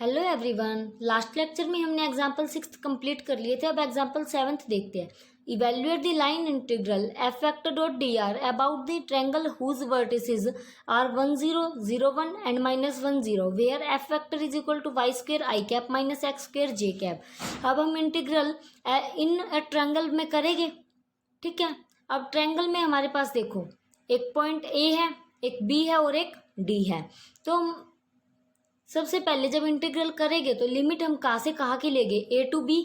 Hello everyone. Last lecture में हमने example 6 complete कर लिए थे। अब एग्जांपल 7 देखते हैं। Evaluate the line integral F vector dot D R about the triangle whose vertices are 1 0 0 1 and -1 0 where F vector is equal to Y square I cap minus X square J cap. अब हम integral in triangle में करेंगे। ठीक है। अब triangle में हमारे पास देखो एक पॉइंट ए है, एक बी है और एक डी है। तो सबसे पहले जब इंटीग्रल करेंगे तो लिमिट हम कहाँ से कहाँ की लेंगे, ए टू बी,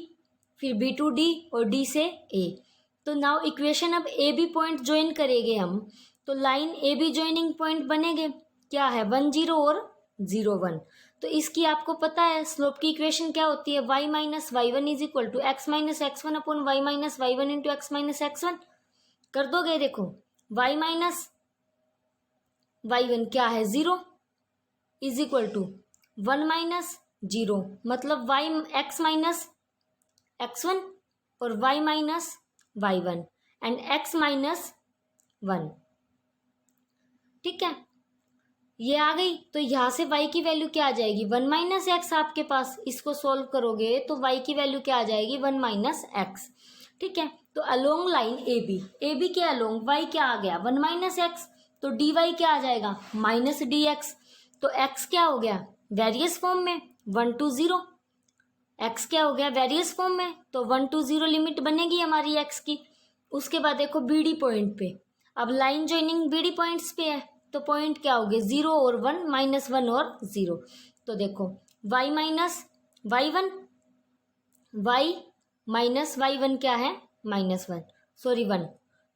फिर बी टू डी और डी से ए। तो नाउ इक्वेशन अब ए बी पॉइंट ज्वाइन करेंगे हम, तो line A be joining point बनेंगे। क्या है 1 0 और 0 1। तो इसकी आपको पता है स्लोप की इक्वेशन क्या होती है, y minus Y one is equal to X minus X one upon Y minus Y one into X minus X one. कर दोगे, देखो y माइनस वाई वन क्या है 0 इज इक्वल टू 1 माइनस 0 मतलब y x माइनस x1 और y minus y1 and x minus 1। ठीक है, ये आ गई। तो यहां से y की वैल्यू क्या आ जाएगी 1 माइनस एक्स। आपके पास इसको सोल्व करोगे तो y की वैल्यू क्या आ जाएगी 1 माइनस एक्स। ठीक है। तो अलोंग लाइन ए बी के अलोंग y क्या आ गया 1 माइनस एक्स, तो डी वाई क्या आ जाएगा माइनस डी एक्स। तो x क्या हो गया वेरियस फॉर्म में 1 to 0। x क्या हो गया वेरियस फॉर्म में, तो 1 to 0 लिमिट बनेगी हमारी x की। उसके बाद देखो बीडी पॉइंट पे, अब लाइन ज्वाइनिंग बीडी पॉइंट्स पे है, तो पॉइंट क्या हो गए 0 और 1 -1 और 0। तो देखो y minus Y one, y minus Y one क्या है -1 सॉरी 1।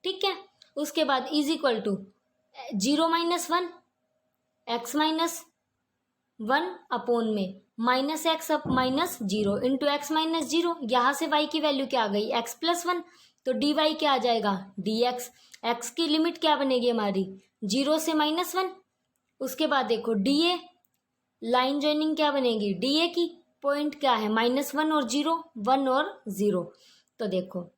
ठीक है। उसके बाद is equal to 0 -1 x minus 1 upon में minus X up minus 0 into X minus 0। यहां से y की वैल्यू क्या आ गई x प्लस 1, तो डी वाई क्या आ जाएगा dx। x की लिमिट क्या बनेगी हमारी 0 से -1। उसके बाद देखो डी ए लाइन ज्वाइनिंग क्या बनेगी डी ए की, पॉइंट क्या है -1 और 0 1 और 0। तो देखो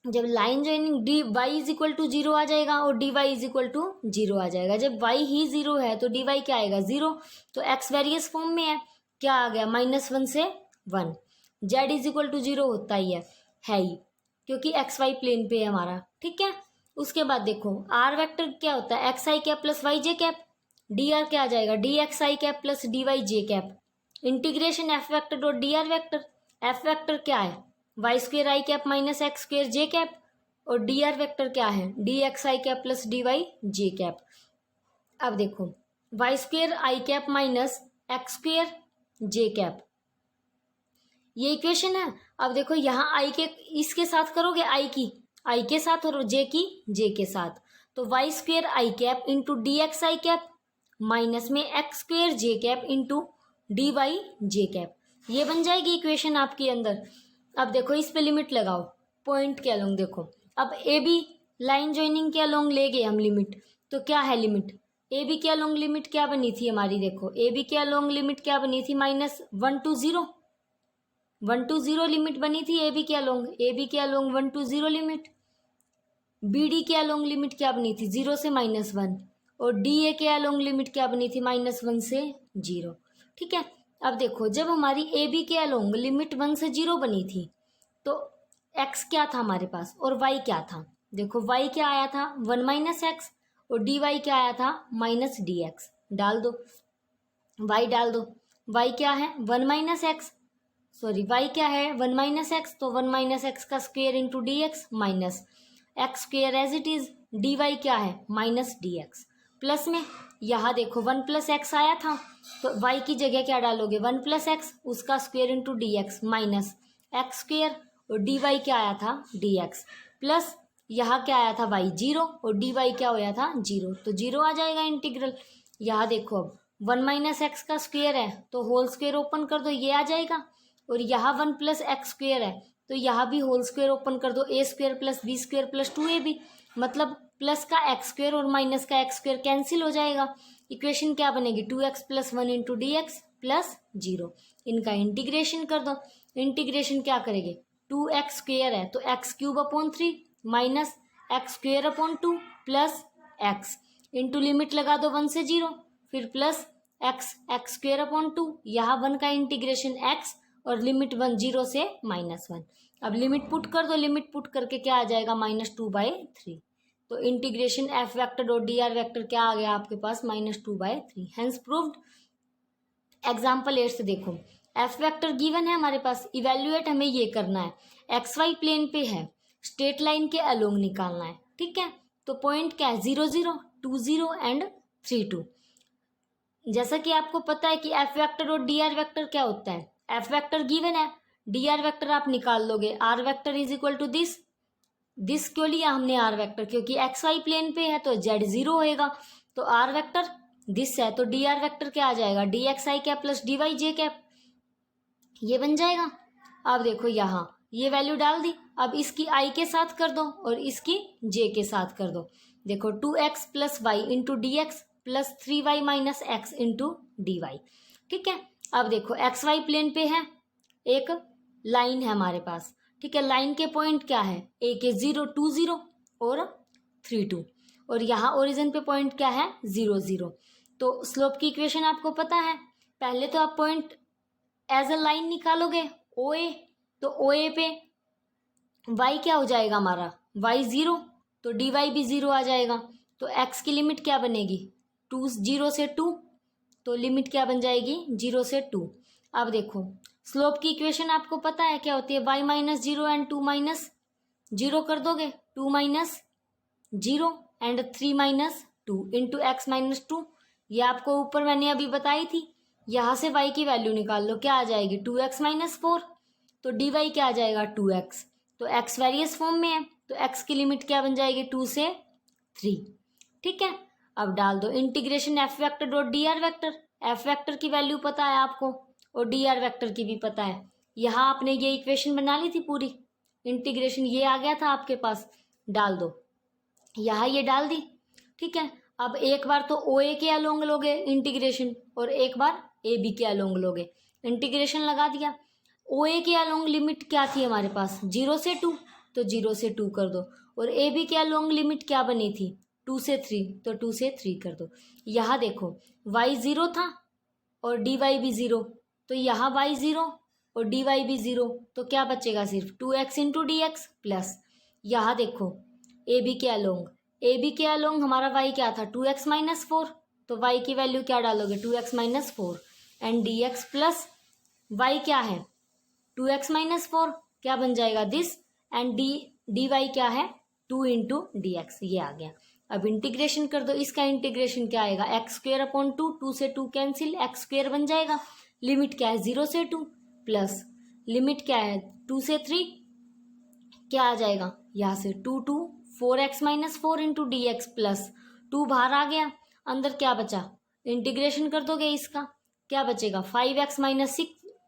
जब line joining D Y is equal to 0 आ जाएगा और D Y is equal to 0 आ जाएगा। जब वाई ही 0 है तो डी वाई क्या आएगा 0। तो एक्स वेरियस फॉर्म में है, क्या आ गया -1 से 1। जेड इज इक्वल टू 0 होता ही है ही, क्योंकि एक्स वाई प्लेन पे है हमारा। ठीक है। उसके बाद देखो आर वेक्टर क्या होता है X I cap plus Y J cap. D R क्या आ जाएगा D X I cap plus D Y J cap. Integration F vector dot D R vector. F vector क्या है Y square I cap minus X square J cap, और D R vector क्या है D X I cap plus D Y J cap. अब देखो Y square I cap minus X square J cap, ये equation है। अब देखो यहाँ आई के इसके साथ करोगे आई के साथ और जे की जे के साथ, तो Y square I cap into D X I cap minus में x square J cap into D Y J cap, ये बन जाएगी इक्वेशन आपके अंदर। अब देखो इस पे लिमिट लगाओ पॉइंट के अलोंग। देखो अब ए बी लाइन ज्वाइनिंग के अलोंग ले गए हम लिमिट, तो क्या है लिमिट ए बी के अलोंग लिमिट क्या बनी थी हमारी, देखो ए बी के अलोंग लिमिट क्या बनी थी -1 to 0 1 to 0 लिमिट बनी थी ए बी के अलोंग। ए बी के along 1 to 0 limit. B D के अलोंग लिमिट क्या बनी थी 0 से -1, और डी ए के अलोंग लिमिट क्या बनी थी -1 से 0। ठीक है। अब देखो जब हमारी ए बी के अलोंग लिमिट 1 से 0 बनी थी तो x क्या था हमारे पास और y क्या था। देखो y क्या आया था 1 माइनस एक्स और डी वाई क्या आया था माइनस डी एक्स। डाल दो y डाल दो, y क्या है 1 माइनस एक्स सॉरी y क्या है 1 माइनस एक्स, तो 1 माइनस एक्स का square into D X minus X square as it is, D Y क्या है माइनस डी एक्स। प्लस में यहाँ देखो 1 प्लस एक्स आया था, तो y की जगह क्या डालोगे 1 प्लस एक्स उसका square into D X minus X square, और डी वाई क्या आया था डी एक्स, प्लस यहाँ क्या आया था y 0 और डी वाई क्या होया था 0, तो 0 आ जाएगा इंटीग्रल। यहाँ देखो अब 1 माइनस एक्स का स्क्वेयर है तो होल स्क्वेयर ओपन कर दो ये आ जाएगा, और यहाँ 1 प्लस एक्स स्क्वेयर है तो यहाँ भी होल स्क्वेयर ओपन कर दो A square plus B square plus 2ab, मतलब प्लस का एक्स स्क्वेयर और माइनस का एक्स स्क्वेयर कैंसिल हो जाएगा। इक्वेशन क्या बनेगी 2x plus 1 into D X plus 0। इनका इंटीग्रेशन कर दो। इंटीग्रेशन क्या करेंगे 2x स्क्वेयर है तो x cube upon 3 minus X square upon 2 plus x into limit लगा दो 1 से 0 फिर प्लस एक्स स्क्वेयर अपॉन 2, यहाँ 1 का इंटीग्रेशन एक्स और लिमिट 1 0 से -1। अब लिमिट पुट कर दो, लिमिट पुट करके क्या आ जाएगा -2/3। तो integration F vector dot D R vector क्या आ गया आपके पास -2/3। Hence proved. एग्जाम्पल 8 से देखो, एफ वेक्टर गिवन है हमारे पास, इवेल्युएट हमें ये करना है, एक्स वाई प्लेन पे है, स्ट्रेट लाइन के अलोंग निकालना है। ठीक है, तो पॉइंट क्या है 0 0 2 0 एंड 3 2। जैसा कि आपको पता है कि एफ वेक्टर और डी आर वेक्टर क्या होता है, एफ वेक्टर गिवन है, डी आर वेक्टर आप निकाल लोगे, R vector is equal to this क्यों लिया हमने आर वेक्टर, क्योंकि एक्स वाई प्लेन पे है तो जेड 0 होएगा, तो आर वेक्टर दिस है तो डी आर वेक्टर क्या आ जाएगा D X I cap plus D Y J cap, ये बन जाएगा। अब देखो यहाँ ये वैल्यू डाल दी, अब इसकी आई के साथ कर दो और इसकी जे के साथ कर दो। देखो 2x plus Y into D X plus 3y minus X into D Y. ठीक है, अब देखो एक्स वाई प्लेन पे है, एक लाइन है हमारे पास। ठीक है, लाइन के पॉइंट क्या है, एक है 0 2 0 और 3 2, और यहाँ ओरिजिन पे पॉइंट क्या है 0 0। तो स्लोप की इक्वेशन आपको पता है, पहले तो आप पॉइंट एज अ लाइन निकालोगे ओ ए, तो ओ ए पे y क्या हो जाएगा हमारा y 0, तो dy भी 0 आ जाएगा, तो x की लिमिट क्या बनेगी 2 0 से 2, तो लिमिट क्या बन जाएगी 0 से 2। अब देखो स्लोप की इक्वेशन आपको पता है क्या होती है, y माइनस 0 एंड 2 माइनस 0 कर दोगे, 2 minus 0 and 3 minus 2 into X minus 2, ये आपको ऊपर मैंने अभी बताई थी। यहाँ से y की वैल्यू निकाल लो, क्या आ जाएगी 2x माइनस 4, तो dy क्या आ जाएगा 2x, तो x वेरियस फॉर्म में है तो x की लिमिट क्या बन जाएगी 2 से 3। ठीक है, अब डाल दो integration F vector dot D R vector, F vector की वैल्यू पता है आपको और डी आर वेक्टर की भी पता है। यहाँ आपने ये इक्वेशन बना ली थी पूरी, इंटीग्रेशन ये आ गया था आपके पास, डाल दो, यहाँ ये डाल दी। ठीक है, अब एक बार तो ओ ए के अलोंग लोगे इंटीग्रेशन और एक बार ए बी के अलोंग लोगे, इंटीग्रेशन लगा दिया। ओ ए के अलोंग लिमिट क्या थी हमारे पास 0 से 2, तो 0 से 2 कर दो, और ए बी के अलोंग लिमिट क्या बनी थी 2 से 3, तो 2 से 3 कर दो। यहाँ देखो y 0 था और dy भी 0, तो यहाँ y 0 और dy भी 0, तो क्या बचेगा सिर्फ 2x into D X plus, यहाँ देखो ए बी के अलोंग हमारा y क्या था 2x माइनस 4, तो y की वैल्यू क्या डालोगे 2x minus 4 and D X plus y क्या है 2x माइनस 4, क्या बन जाएगा दिस, एंड डी वाई क्या है 2 इंटू डी एक्स, ये आ गया। अब इंटीग्रेशन कर दो, इसका इंटीग्रेशन क्या आएगा एक्स स्क्वेयर अपॉन 2, 2 से 2 कैंसिल, एक्स स्क्वेयर बन जाएगा, लिमिट क्या है 0 से 2 प्लस लिमिट क्या है 2 से 3, क्या आ जाएगा यहाँ से 2 2 4x minus 4 into D X plus 2 बाहर आ गया, अंदर क्या बचा, इंटीग्रेशन कर दोगे इसका, क्या बचेगा 5x minus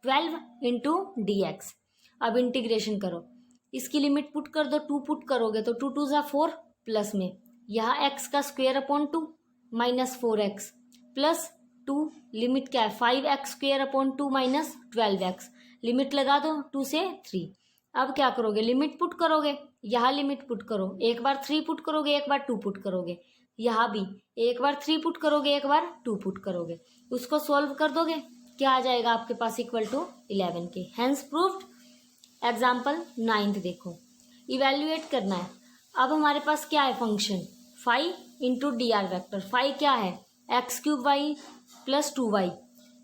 12 into D x. अब इंटीग्रेशन करो, इसकी लिमिट पुट कर दो, 2 पुट करोगे तो 2 2 ज़ा 4 प्लस में यहाँ x का square upon 2 minus 4x plus 2, limit क्या है 5x square upon 2 minus 12x, limit लगा दो 2 से 3। अब क्या करोगे लिमिट पुट करोगे, यहाँ लिमिट पुट करो, एक बार 3 पुट करोगे एक बार 2 पुट करोगे, यहाँ भी एक बार 3 पुट करोगे एक बार 2 पुट करोगे, उसको सॉल्व कर दोगे, क्या आ जाएगा आपके पास इक्वल टू 11 के। Hence proved. एग्जाम्पल 9 देखो, इवेल्युएट करना है। अब हमारे पास क्या है function phi into D R vector, phi क्या है x cube Y plus 2y,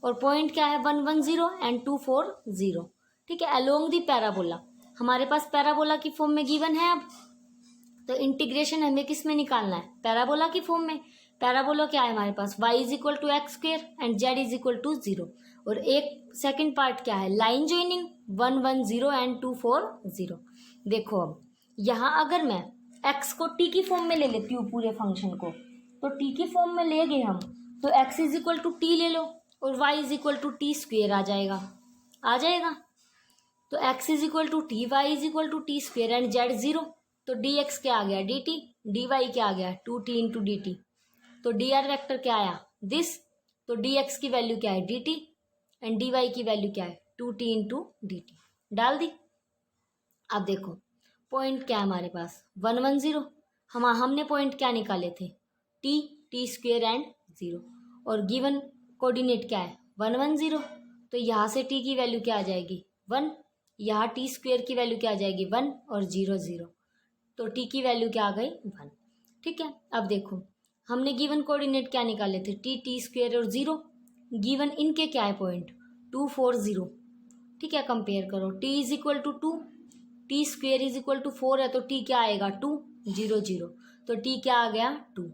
और पॉइंट क्या है 1 1 0 एंड 2 4 0। ठीक है, अलोंग दी पैराबोला, हमारे पास पैराबोला की फॉर्म में गिवन है। अब तो इंटीग्रेशन हमें किस में निकालना है पैराबोला की फॉर्म में। पैराबोला क्या है हमारे पास y is equal to X square and z is equal to 0, और एक सेकंड पार्ट क्या है लाइन ज्वाइनिंग 1 1 0 एंड 2 4 0। देखो अब यहाँ अगर मैं x को t की फॉर्म में ले लेती हूँ पूरे फंक्शन को, तो t की फॉर्म में ले गए हम, तो x is equal to T ले लो और y is equal to T square आ जाएगा। तो x is equal to T, y is equal to T square and z 0, तो dx क्या आ गया dt, dy क्या आ गया 2t इंटू डी टी, तो डी आर वैक्टर क्या आया दिस, तो dx की वैल्यू क्या है dt एंड dy की वैल्यू क्या है 2t इंटू डी टी, डाल दी। अब देखो पॉइंट क्या है हमारे पास 1 1 0, हमने पॉइंट क्या निकाले थे टी स्क्वेयर एंड 0, और गिवन कोऑर्डिनेट क्या है 1 1 0, तो यहाँ से t की वैल्यू क्या आ जाएगी 1, यहाँ टी स्क्वेयर की वैल्यू क्या आ जाएगी 1 और 0 0, तो t की वैल्यू क्या आ गई 1। ठीक है, अब देखो हमने गिवन कोऑर्डिनेट क्या निकाले थे टी स्क्वेयर और 0, गिवन इनके क्या है पॉइंट 2 4 0। ठीक है, कंपेयर करो t is equal to 2, T square is equal to 4 है, तो t क्या आएगा 2 0 0, तो t क्या आ गया 2,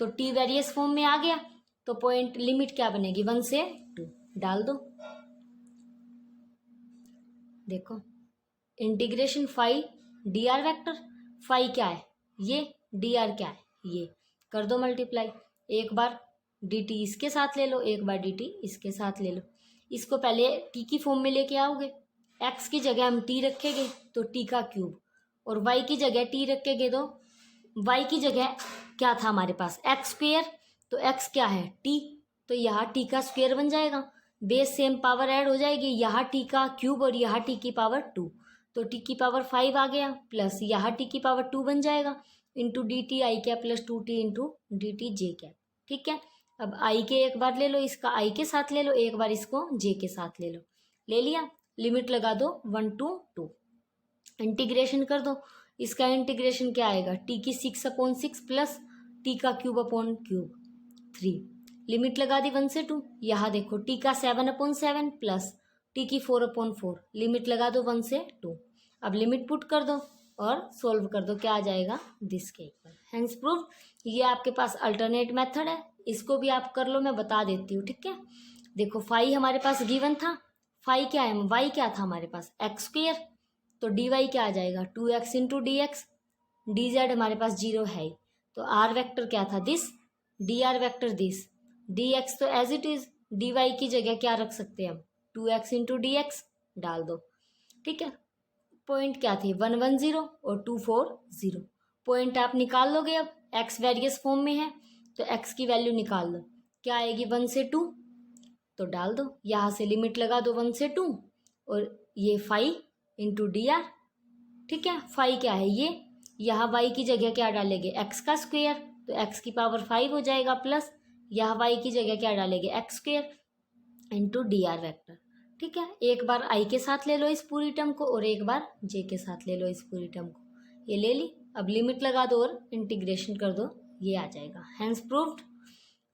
तो t वेरियस फॉर्म में आ गया, तो पॉइंट लिमिट क्या बनेगी 1 से 2, डाल दो। देखो integration phi D R vector, phi क्या है ये, डी आर क्या है ये, कर दो मल्टीप्लाई, एक बार डी टी इसके साथ ले लो, एक बार डी टी इसके साथ ले लो। इसको पहले टी की फॉर्म में लेके आओगे, एक्स की जगह हम टी रखेंगे तो टी का क्यूब, और वाई की जगह टी रखेंगे तो वाई की जगह क्या था हमारे पास एक्स स्क्वेयर, तो एक्स क्या है टी, तो यहाँ टी का स्क्वेयर बन जाएगा, बेस सेम पावर ऐड हो जाएगी, यहाँ टी का क्यूब और यहाँ टी की पावर 2, तो टी की पावर 5 आ गया, प्लस यहाँ टी की पावर 2 बन जाएगा, into D T I cap plus 2t into D T J cap. ठीक है, अब आई के एक बार ले लो, इसका आई के साथ ले लो, एक बार इसको जे के साथ ले लो, ले लिया, लिमिट लगा दो 1 to 2, इंटीग्रेशन कर दो, इसका इंटीग्रेशन क्या आएगा टी की 6/6 प्लस टी का क्यूब अपॉन क्यूब 3, लिमिट लगा दी 1 से 2, यहाँ देखो टी का 7/7 प्लस टी की 4/4, लिमिट लगा दो 1 से 2, अब लिमिट पुट कर दो और सोल्व कर दो, क्या आ जाएगा दिस के इक्वल, हैंस प्रूव। ये आपके पास अल्टरनेट मेथड है, इसको भी आप कर लो, मैं बता देती हूँ। ठीक है, देखो फाई हमारे पास गिवन था, फाई क्या है वाई क्या था हमारे पास एक्स स्क्वेयर, तो डी वाई क्या आ जाएगा 2x into D x, D Z हमारे पास 0 है ही, तो आर वेक्टर क्या था this, D R vector this, D X तो as it is, D Y की जगह क्या रख सकते हैं हम 2x इंटू डी एक्स, डाल दो। ठीक है, पॉइंट क्या थे 1 1 0 और 2 4 0, पॉइंट आप निकाल लोगे, अब x वेरियस फॉर्म में है तो x की वैल्यू निकाल लो, क्या आएगी 1 से 2, तो डाल दो, यहाँ से लिमिट लगा दो 1 से 2, और ये 5 इंटू डी आर। ठीक है, 5 क्या है ये, यहाँ y की जगह क्या डालेंगे x का स्क्वेयर, तो x की पावर 5 हो जाएगा, प्लस यहाँ y की जगह क्या डालेंगे x square into D R vector. ठीक है, एक बार i के साथ ले लो इस पूरी टर्म को, और एक बार j के साथ ले लो इस पूरी टर्म को, ये ले ली, अब लिमिट लगा दो और इंटीग्रेशन कर दो, ये आ जाएगा, हैंस प्रूव्ड।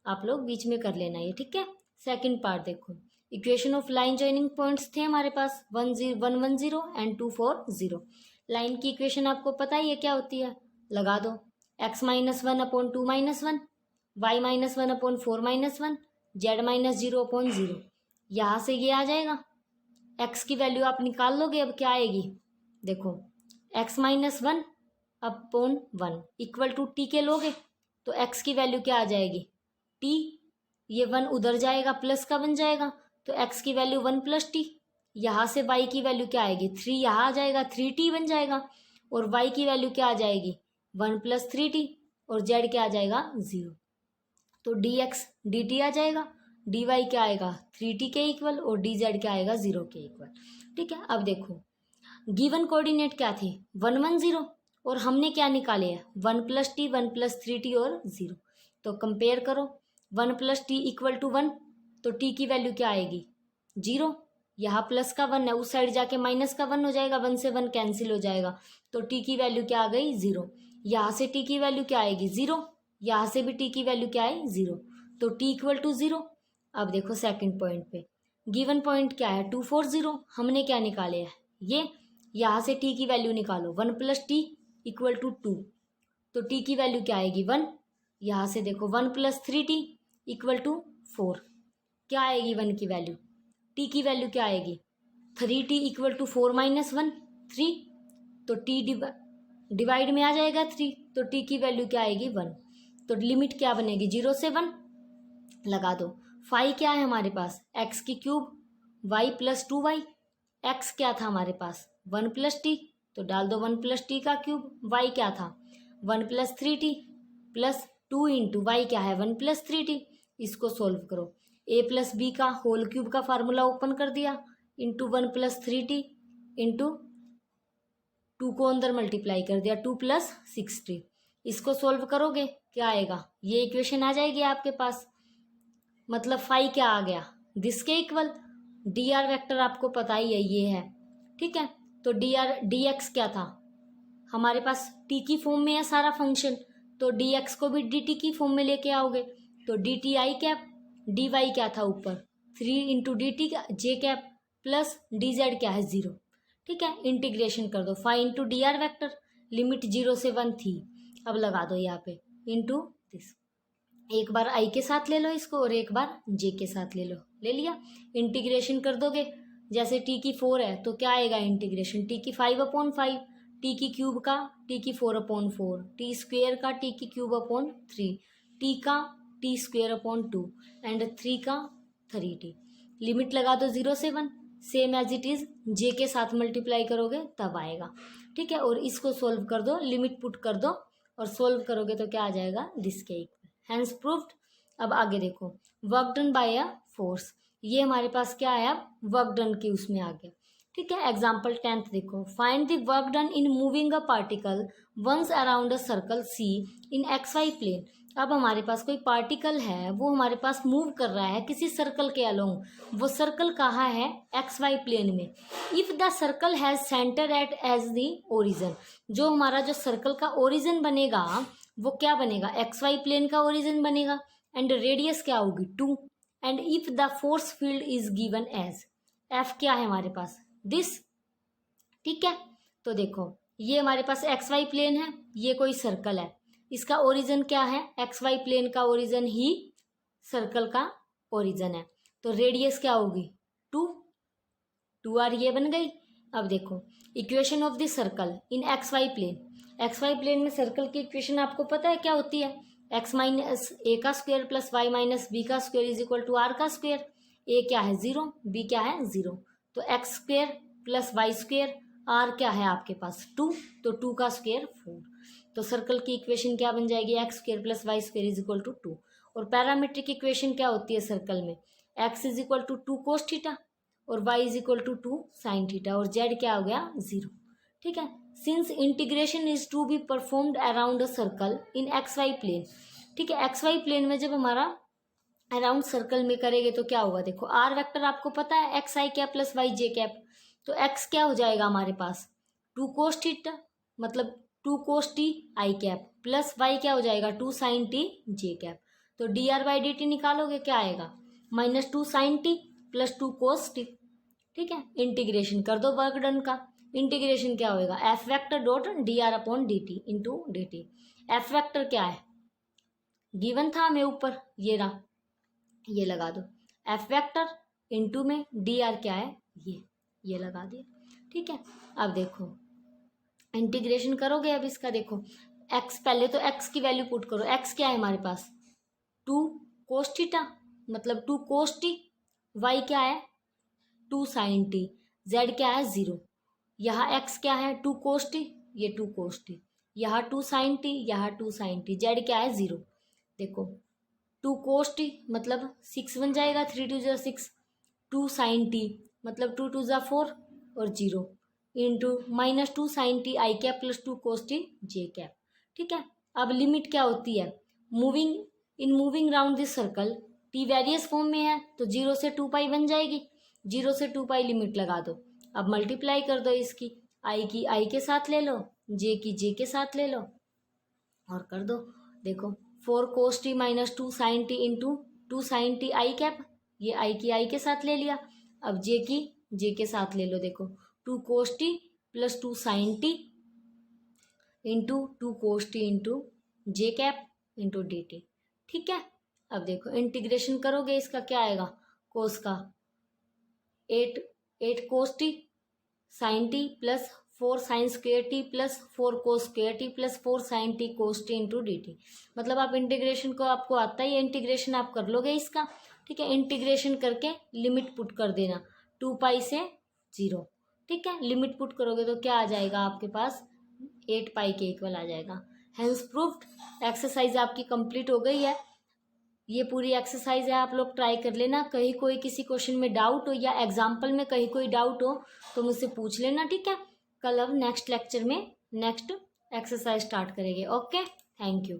आप लोग बीच में कर लेना ये। ठीक है, सेकंड पार्ट देखो, equation of line joining points थे हमारे पास 1 1 0 एंड 2 4 0। लाइन की इक्वेशन आपको पता ही है क्या होती है, लगा दो x -1 upon 2 -1, y -1 upon 4 -1, z -0/0, यहाँ से ये आ जाएगा, x की वैल्यू आप निकाल लोगे, अब क्या आएगी देखो x -1 upon 1 equal to t के लोगे, तो x की वैल्यू क्या आ जाएगी t, ये 1 उधर जाएगा प्लस का बन जाएगा, तो x की वैल्यू 1 + t, यहाँ से y की वैल्यू क्या आएगी 3, यहाँ आ जाएगा 3t बन जाएगा, और y की वैल्यू क्या आ जाएगी 1 + 3t, और z क्या आ जाएगा 0, तो dx dt आ जाएगा, dy क्या आएगा 3t के इक्वल, और dz क्या आएगा 0 के इक्वल। ठीक है, अब देखो गिवन कोऑर्डिनेट क्या थे 1 1 0, और हमने क्या निकाले हैं 1 + t 1 + 3t और 0, तो कंपेयर करो 1 + t = 1, तो t की वैल्यू क्या आएगी 0, यहाँ प्लस का 1 है, उस साइड जाके माइनस का 1 हो जाएगा, 1 से 1 कैंसिल हो जाएगा, तो t की वैल्यू क्या आ गई 0, यहाँ से t की वैल्यू क्या आएगी 0, यहाँ से भी t की वैल्यू क्या है 0, तो t = 0। अब देखो सेकंड पॉइंट पे, गिवन पॉइंट क्या है 2 4 0, हमने क्या निकाले हैं ये, यहाँ से t की वैल्यू निकालो 1 + t = 2, तो t की वैल्यू क्या आएगी 1, यहाँ से देखो 1 + 3t = 4, क्या आएगी 1 की वैल्यू, t की वैल्यू क्या आएगी 3t = 4 - 1 3, तो t डिवाइड में आ जाएगा 3, तो t की वैल्यू क्या आएगी 1, तो लिमिट क्या बनेगी 0 से 1, लगा दो, फाई क्या है हमारे पास x की क्यूब y + 2y, x क्या था हमारे पास 1 + t, तो डाल दो 1 + t का क्यूब, y क्या था 1 + 3t प्लस 2 इंटू वाई क्या है 1 + 3t, इसको सोल्व करो, a + b का होल क्यूब का फार्मूला ओपन कर दिया, इंटू 1 + 3t इंटू 2 को अंदर मल्टीप्लाई कर दिया 2 + 6t, इसको सोल्व करोगे क्या आएगा, ये इक्वेशन आ जाएगी आपके पास, मतलब फाई क्या आ गया, दिस के इक्वल। डी आर वैक्टर आपको पता ही है ये है, ठीक है। तो डी आर डी एक्स क्या था हमारे पास, टी की फॉर्म में है सारा फंक्शन, तो डी एक्स को भी डी टी की फॉर्म में लेके आओगे, तो D T I cap, D Y क्या था ऊपर 3 into D T J cap plus D Z क्या है 0, ठीक है। इंटीग्रेशन कर दो 5 into D R vector, limit 0 से 1 थी, अब लगा दो यहाँ पे इंटू दिस। एक बार आई के साथ ले लो इसको और एक बार जे के साथ ले लो, ले लिया। इंटीग्रेशन कर दोगे, जैसे टी की 4 है तो क्या आएगा इंटीग्रेशन, टी की 5/5, टी की क्यूब का टी की 4/4, टी स्क्वेयर का टी की क्यूब/3, टी का टी स्क्वेयर/2 एंड 3 का 3t। लिमिट लगा दो 0 से 1, सेम एज इट इज जे के साथ मल्टीप्लाई करोगे तब आएगा, ठीक है। और इसको सोल्व कर दो, लिमिट पुट कर दो और सोल्व करोगे तो क्या आ जाएगा, दिस के इक्वल, हैंस प्रूव्ड। अब आगे देखो, work done by a force, ये हमारे पास क्या आया, वर्क डन की उसमें आ गया, ठीक है। एग्जाम्पल 10th देखो, find the work done in moving a particle once around a circle C in X Y plane. अब हमारे पास कोई पार्टिकल है, वो हमारे पास मूव कर रहा है किसी सर्कल के अलोंग, वो सर्कल कहाँ है, एक्स वाई प्लेन में। If the circle has centre at as the origin, जो हमारा जो सर्कल का ओरिजिन बनेगा वो क्या बनेगा, एक्स वाई प्लेन का ओरिजिन बनेगा, एंड रेडियस क्या होगी 2, and if the force field is given as, F क्या है हमारे पास, दिस, ठीक है। तो देखो ये हमारे पास एक्स वाई प्लेन है, ये कोई सर्कल है, इसका ओरिजिन क्या है, एक्स वाई प्लेन का ओरिजिन ही सर्कल का ओरिजिन है, तो रेडियस क्या होगी 2, 2r ये बन गई। अब देखो equation of the circle in X Y plane, X Y plane में सर्कल की इक्वेशन आपको पता है क्या होती है, एक्स माइनस ए का square plus Y minus B का square is equal to R का स्क्वायर। ए क्या है 0, बी क्या है 0, तो X square plus Y square, R क्या है आपके पास 2, तो 2 का स्क्वायर 4, तो सर्कल की इक्वेशन क्या बन जाएगी, X square plus Y square is equal to 2। और पैरामीट्रिक इक्वेशन क्या होती है सर्कल में, X is equal to 2 cos theta और Y is equal to 2 sine theta, और जेड क्या हो गया 0, ठीक है। Since integration is to be performed around a circle in X Y plane, ठीक है। एक्स वाई प्लेन में जब हमारा अराउंड सर्कल में करेंगे तो क्या होगा, देखो आर वेक्टर आपको पता है X I cap plus Y J cap, तो एक्स क्या हो जाएगा हमारे पास 2 कोस थीटा मतलब 2 cos T I cap plus Y क्या हो जाएगा 2 साइन टी जे कैप, तो D R by D T निकालोगे क्या आएगा -2 sine T plus 2 cos T, ठीक है। इंटीग्रेशन कर दो वर्क डन का, इंटीग्रेशन क्या होएगा, F vector dot D are upon D T into D T. F vector क्या है गिवन था हमें ऊपर, ये रहा, ये लगा दो, एफ वेक्टर इंटू में डी आर क्या है ये लगा दिया, ठीक है। अब देखो इंटीग्रेशन करोगे, अब इसका देखो एक्स, पहले तो एक्स की वैल्यू पुट करो, एक्स क्या है हमारे पास 2 कोस थीटा मतलब 2 कोस टी, वाई क्या है 2 साइन टी, जेड क्या है 0, यहाँ एक्स क्या है 2 कोस टी, ये 2 कोस टी, यहाँ 2 साइन टी, यहाँ 2 साइन टी, जेड क्या है 0, देखो 2 कोस टी मतलब 6 बन जाएगा, 3 2 6, 2 साइन टी मतलब 2 2 4 और 0 into -2 sine T I cap plus 2 cos T J cap, ठीक है। अब लिमिट क्या होती है, moving round this circle, T various form में है तो 0 से 2 पाई बन जाएगी, 0 से 2 पाई लिमिट लगा दो। अब मल्टीप्लाई कर दो इसकी, आई की आई के साथ ले लो, जे की जे के साथ ले लो और कर दो, देखो 4 cos T -2 sine T into 2 sine T I cap, ये आई की आई के साथ ले लिया। अब जे की जे के साथ ले लो, देखो 2 cos T plus 2 sine T into 2 cos T into J cap into D T, ठीक है। अब देखो इंटीग्रेशन करोगे इसका क्या आएगा, कोस का 8 cos T sine T plus 4 sine square T plus 4 cos square T plus 4 sine T cos T into D T. मतलब आप इंटीग्रेशन को आपको आता ही है, इंटीग्रेशन आप कर लोगे इसका, ठीक है। इंटीग्रेशन करके लिमिट पुट कर देना 2 पाई से 0, ठीक है। लिमिट पुट करोगे तो क्या आ जाएगा आपके पास 8 पाई के इक्वल आ जाएगा। Hence proved. एक्सरसाइज आपकी कंप्लीट हो गई है, ये पूरी एक्सरसाइज है, आप लोग ट्राई कर लेना। कहीं कोई किसी क्वेश्चन में डाउट हो या एग्जाम्पल में कहीं कोई डाउट हो तो मुझसे पूछ लेना, ठीक है। कल अब नेक्स्ट लेक्चर में नेक्स्ट एक्सरसाइज स्टार्ट करेंगे। Okay, thank you.